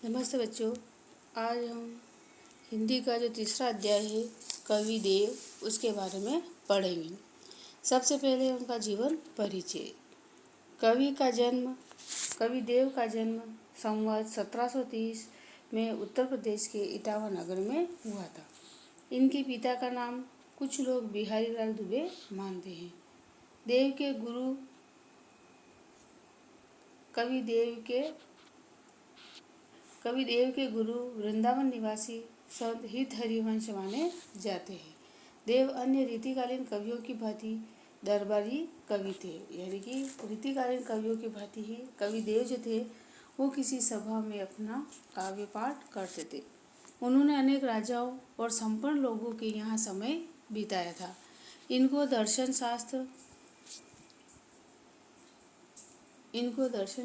नमस्ते बच्चों। आज हम हिंदी का जो तीसरा अध्याय है कवि देव उसके बारे में पढ़ेंगे। सबसे पहले उनका जीवन परिचय। कवि देव का जन्म संवत 1730 में उत्तर प्रदेश के इटावा नगर में हुआ था। इनके पिता का नाम कुछ लोग बिहारी लाल दुबे मानते हैं। कवि देव के गुरु वृंदावन निवासी संत हित हरिवंश माने जाते हैं। देव अन्य रीतिकालीन कवियों की भांति दरबारी कवि थे, यानी कि रीतिकालीन कवियों की भांति ही कवि देव जो थे वो किसी सभा में अपना काव्य पाठ करते थे। उन्होंने अनेक राजाओं और संपन्न लोगों के यहाँ समय बिताया था। इनको दर्शन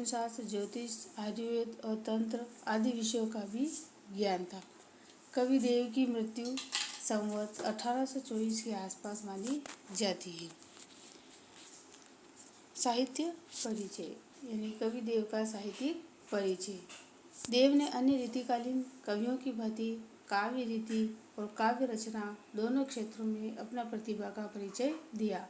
शास्त्र, ज्योतिष, आयुर्वेद और तंत्र आदि विषयों का भी ज्ञान था। कवि देव की मृत्यु संवत 1824 के आसपास मानी जाती है। साहित्य परिचय, यानी कवि देव का साहित्यिक परिचय। देव ने अन्य रीतिकालीन कवियों की भांति काव्य रीति और काव्य रचना दोनों क्षेत्रों में अपना प्रतिभा का परिचय दिया।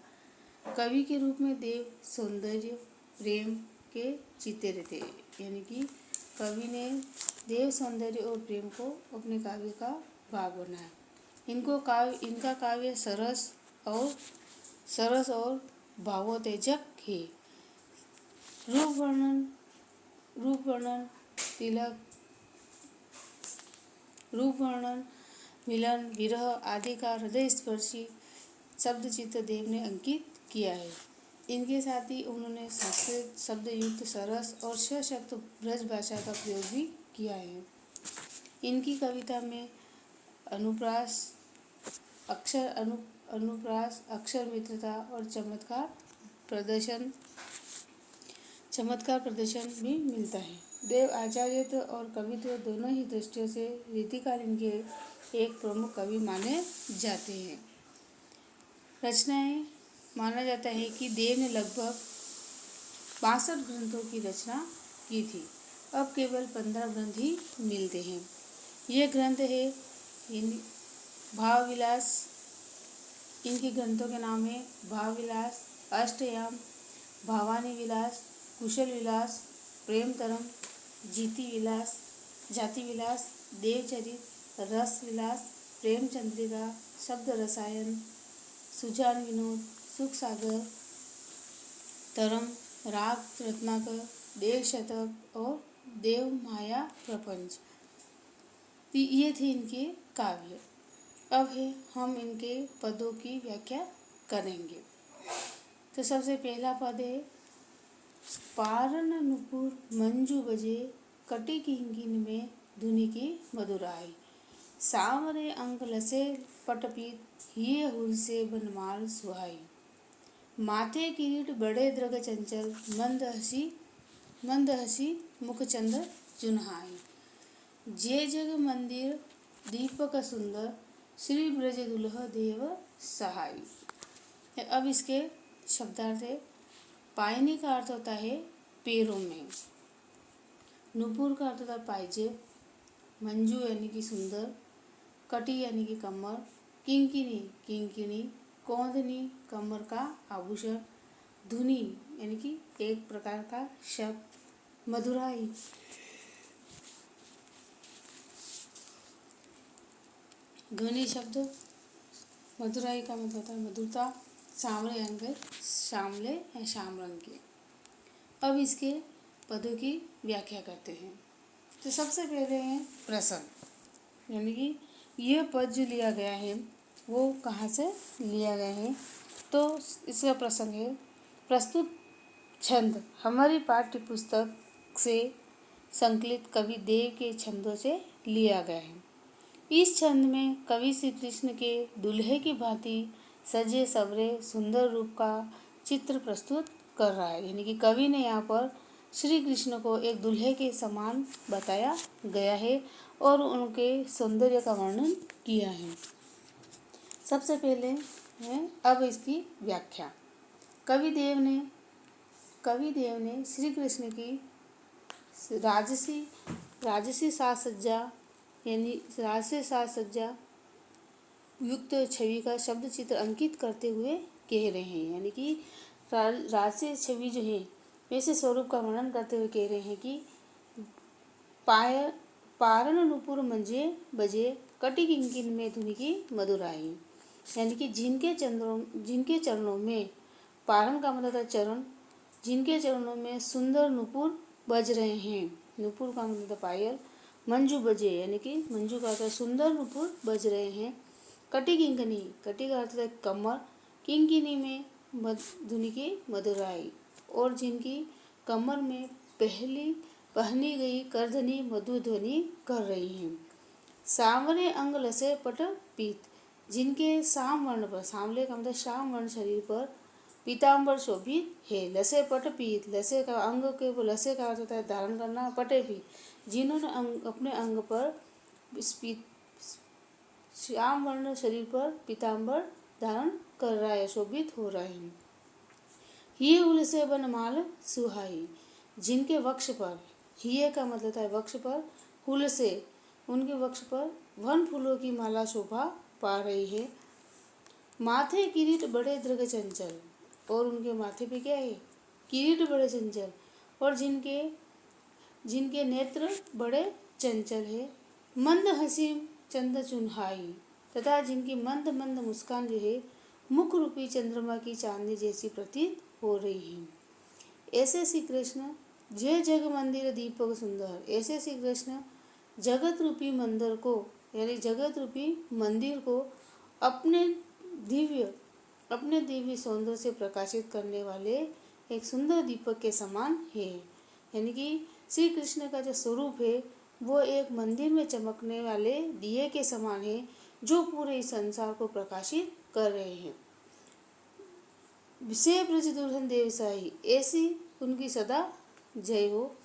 कवि के रूप में देव सौंदर्य, प्रेम के जीते रहते, यानी कि कवि ने देव सौंदर्य और प्रेम को अपने काव्य का भाग बनाया। इनका काव्य सरस और भावोत्तेजक है। रूप वर्णन, मिलन, विरह आदि का हृदय स्पर्शी शब्द चित्र देव ने अंकित किया है। इनके साथ ही उन्होंने संस्कृत शब्द युक्त सरस और सशक्त ब्रज भाषा का प्रयोग भी किया है। इनकी कविता में अनुप्रास, अक्षर मित्रता और चमत्कार प्रदर्शन भी मिलता है। देव आचार्यत्व और कवित्व दोनों ही दृष्टियों से रीतिकालीन के एक प्रमुख कवि माने जाते हैं। रचनाएं, माना जाता है कि देव ने लगभग 62 ग्रंथों की रचना की थी। अब केवल 15 ग्रंथ ही मिलते हैं। ये ग्रंथ है भाव विलास। इनके ग्रंथों के नाम है भाव विलास, अष्टयाम, भावानी विलास, कुशल विलास, प्रेम तरम, जाति विलास, देवचरित, रस विलास, प्रेम चंद्रिका, शब्द रसायन, सुजान विनोद, सुख सागर, तरम, राग रत्नाकर, देव शतक और देव माया प्रपंच। ये थे इनके काव्य। अब हम इनके पदों की व्याख्या करेंगे। तो सबसे पहला पद है पारन नुपुर मंजू बजे, कटी किंकिन में धुनि की मधुराई, सावरे अंक लसे पटपीत, ये हुल से बनमाल सुहाई, माथे किरीट बड़े द्रग चंचल, मंद हसी मुख चंद्र जुन्हाई, जे जग मंदिर दीपक सुंदर, श्री ब्रज दुल्ह देव सहाय। अब इसके शब्दार्थ है। पायनी का अर्थ होता है पैरों में, नुपुर का अर्थ होता है पायजेब, मंजू यानी कि सुंदर, कटी यानी कि कमर, किंकिनी, कौंधनी कमर का आभूषण, धुनि यानी कि एक प्रकार का शब्द, मधुराई ध्वनि शब्द, मधुराई का मतलब होता है मधुरता, सांवरे यानी कि श्यामले या श्याम रंग के। अब इसके पदों की व्याख्या करते हैं। तो सबसे पहले है प्रसंग, यानी कि यह पद जो लिया गया है वो कहाँ से लिया गया है। तो इसका प्रसंग है प्रस्तुत छंद हमारी पाठ्य पुस्तक से संकलित कवि देव के छंदों से लिया गया है। इस छंद में कवि श्री कृष्ण के दुल्हे की भांति सजे सवरे सुंदर रूप का चित्र प्रस्तुत कर रहा है, यानी कि कवि ने यहाँ पर श्री कृष्ण को एक दुल्हे के समान बताया गया है और उनके सौंदर्य का वर्णन किया है। सबसे पहले है अब इसकी व्याख्या। कवि देव ने श्री कृष्ण की राजसी राजसी साज सज्जा यानी राजसी साज सज्जा युक्त छवि का शब्द चित्र अंकित करते हुए कह रहे हैं। यानी कि राजसी छवि जो है वैसे स्वरूप का वर्णन करते हुए कह रहे हैं कि पाय पारण नुपुर मंजे बजे कटी किंकिन में धुनि की मधुराई। यानी कि जिनके चरणों में, पारण का मतलब चरण, जिनके चरणों में सुंदर नुपुर बज रहे हैं, नुपुर का मतलब पायल, मंजू बजे यानी कि मंजू का अर्थ सुंदर नुपुर बज रहे हैं, कटी किंकनी, कटी का अर्थ है कमर, किंकिनी में धुनि की मधुराई, और जिनकी कमर में पहनी गई करधनी मधुर ध्वनि कर रही हैं। सांवरे अंग लसे पट पीत, जिनके शाम वर्ण पर, सांवले का मतलब शाम वर्ण शरीर पर पीताम्बर शोभित है। लसे पट पीत, लसे का अंग के, लसे का अर्थ होता है धारण करना, पटे पीत, जिन्होंने अपने अंग पर श्याम वर्ण शरीर पर पीताम्बर धारण कर रहा है, शोभित हो रहा है। हिये उलसे बनमाल सुहाई, जिनके वक्ष पर, हिये का मतलब है वक्ष पर, हुल से उनके वक्ष पर वन फूलों की माला शोभा पा रही है। माथे किरीट बड़े दृढ़ चंचल, और उनके माथे पे क्या है, किरीट बड़े चंचल, और जिनके नेत्र बड़े चंचल है। मंद हंसी चंद चुन्हाई, तथा जिनकी मंद मंद मुस्कान जो है मुख रूपी चंद्रमा की चांदनी जैसी प्रतीत हो रही है। ऐसे श्री कृष्ण जय जग मंदिर दीपक सुंदर, ऐसे श्री कृष्ण जगत रूपी मंदिर को, यानी जगत रूपी मंदिर को अपने दिव्य सौंदर्य से प्रकाशित करने वाले एक सुंदर दीपक के समान है। यानी कि श्री कृष्ण का जो स्वरूप है वो एक मंदिर में चमकने वाले दिए के समान है, जो पूरे इस संसार को प्रकाशित कर रहे हैं। विषय ब्रज दुल्हन देवसाई, ऐसी उनकी सदा जय हो।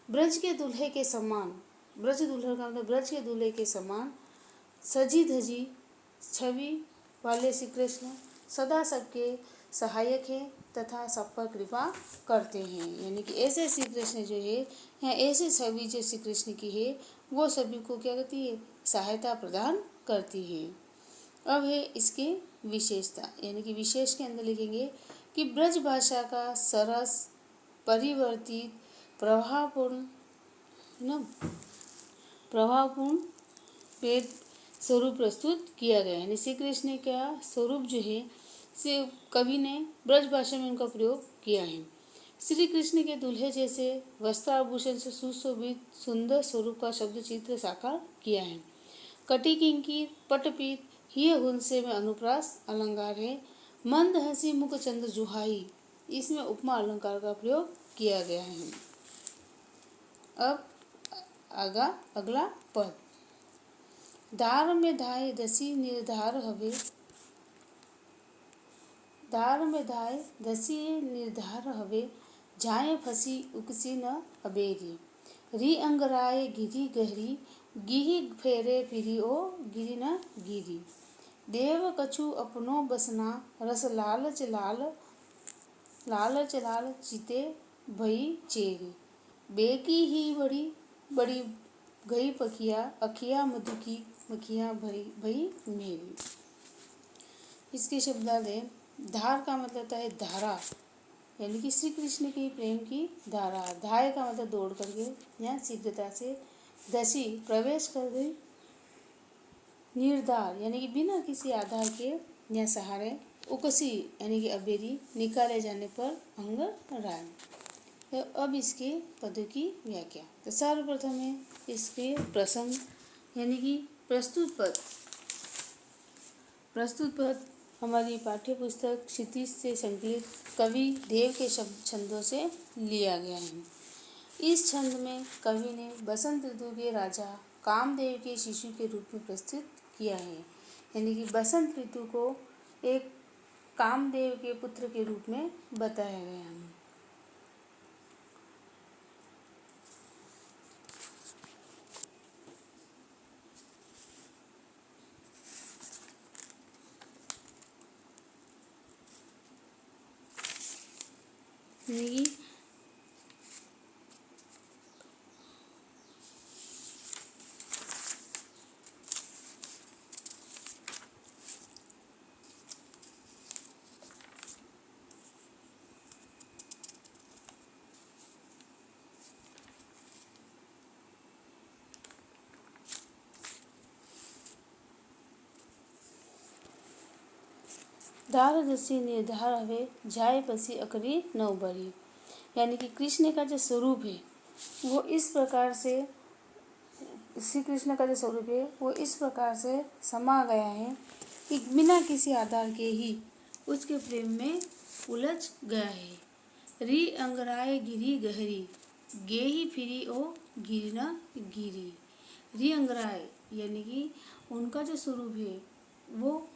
ब्रज के दूल्हे के समान, ब्रज दुल्हन का मतलब ब्रज के दूल्हे के समान सजी धजी छवि वाले श्री कृष्ण सदा सबके सहायक हैं तथा सब पर कृपा करते हैं। यानी कि ऐसे श्री कृष्ण जो है, या ऐसे छवि जो श्री कृष्ण की है, वो सभी को क्या करती है, सहायता प्रदान करती है। अब है इसके विशेषता, यानी कि विशेष के अंदर लिखेंगे कि ब्रज भाषा का सरस, परिवर्तित, प्रभावपूर्ण वेद स्वरूप प्रस्तुत किया गया है। यानी श्री कृष्ण का स्वरूप जो है से कवि ने ब्रज भाषा में उनका प्रयोग किया है। श्री कृष्ण के दूल्हे जैसे वस्त्राभूषण से सुशोभित सुंदर स्वरूप का शब्द चित्र साकार किया है। कटी किंकिर पटपीत हिय हुलसे में अनुप्रास अलंकार है। मंद हंसी मुख चंद्र जुहाई, इसमें उपमा अलंकार का प्रयोग किया गया है। अब अगला पद, दार में धाय दसी निर्धार हवे, दार में धाय दसी निर्धार हवे, जाए फसी उकसी न अबेरी, री अंगराय गिरी गहरी, गिही फेरे फिरी ओ गिरी न गिरी, देव कछु अपनो बसना, रस लालच लाल चिते भई चेरी, बेकी ही बड़ी बड़ी गई पखिया, अखिया मधु की मखिया भई मेरी। इसके शब्दार्थ है, धार का मतलब होता है धारा, यानी कि श्री कृष्ण की प्रेम की धारा। धाय का मतलब दौड़ करके या शीघ्रता से, दसी प्रवेश कर गई, निर्धार यानी कि बिना किसी आधार के या सहारे, उकसी यानी कि अबेरी निकाले जाने पर अंग राय। तो अब इसके पदों की व्याख्या। तो सर्वप्रथम है इसके प्रसंग, यानी कि प्रस्तुत पद हमारी पाठ्य पुस्तक क्षितिज से संकलित कवि देव के शब्द छंदों से लिया गया है। इस छंद में कवि ने बसंत ऋतु के राजा कामदेव के शिशु के रूप में प्रस्तुत किया है। यानी कि बसंत ऋतु को एक कामदेव के पुत्र के रूप में बताया गया है। धार जसी निर्धार हवे, जाए पसी अकरी न उबरी। यानी कि कृष्ण का जो स्वरूप है वो इस प्रकार से, श्री कृष्ण का जो स्वरूप है वो इस प्रकार से समा गया है कि बिना किसी आधार के ही उसके प्रेम में उलझ गया है। री अंगराय गिरी गहरी, गेही फिरी ओ गिरी न गिरी। री अंगराय यानी कि उनका जो स्वरूप है वो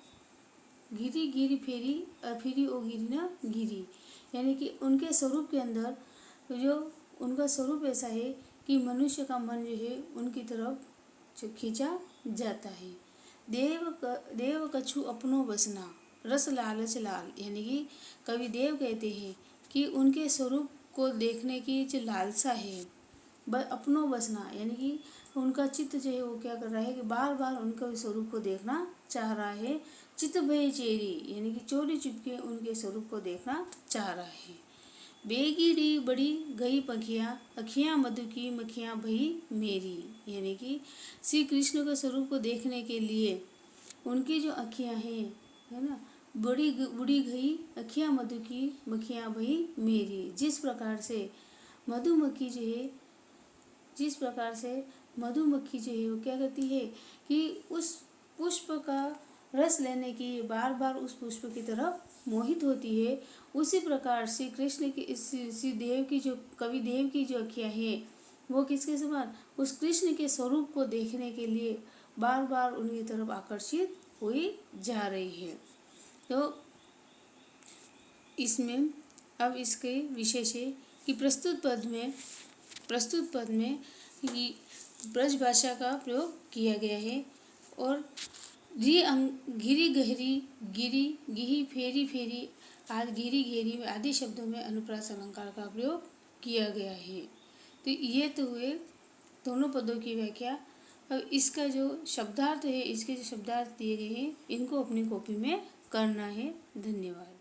गिरी गिरी फेरी और फिरी ओ गिरी न गिरी, यानी कि उनके स्वरूप के अंदर जो उनका स्वरूप ऐसा है कि मनुष्य का मन जो है उनकी तरफ खींचा जाता है। देव कछु अपनो बसना, रस लालच लाल, यानी कि कवि देव कहते हैं कि उनके स्वरूप को देखने की जो लालसा है अपनो बसना, यानी कि उनका चित्त जो है वो क्या कर रहा है कि बार बार उनके स्वरूप को देखना चाह रहा है। चित्त भय चेरी, यानी कि चोरी चुपके उनके स्वरूप को देखना चाह रहा है। बेगिड़ी बड़ी गई पंखियाँ, अखियाँ मधु की मखियाँ भई मेरी, यानी कि श्री कृष्ण के स्वरूप को देखने के लिए उनकी जो अखियाँ हैं, है ना, बुड़ी गई अखियाँ मधु की मखियाँ भई मेरी। जिस प्रकार से मधुमक्खी जो है वो क्या करती है कि उस पुष्प का रस लेने की बार बार उस पुष्प की तरफ मोहित होती है, उसी प्रकार श्री कृष्ण की श्री देव की जो कवि देव की जो अखियाँ हैं वो किसके समान, उस कृष्ण के स्वरूप को देखने के लिए बार बार उनकी तरफ आकर्षित हुई जा रही है। तो इसमें अब इसके विशेष है कि प्रस्तुत पद में ब्रज भाषा का प्रयोग किया गया है और घिरी गहरी, गिरी गिही, फेरी फेरी आदि, घिरी घेरी आदि शब्दों में अनुप्रास अलंकार का प्रयोग किया गया है। तो ये तो हुए दोनों पदों की व्याख्या। अब इसका जो शब्दार्थ है, इसके जो शब्दार्थ दिए गए हैं इनको अपनी कॉपी में करना है। धन्यवाद।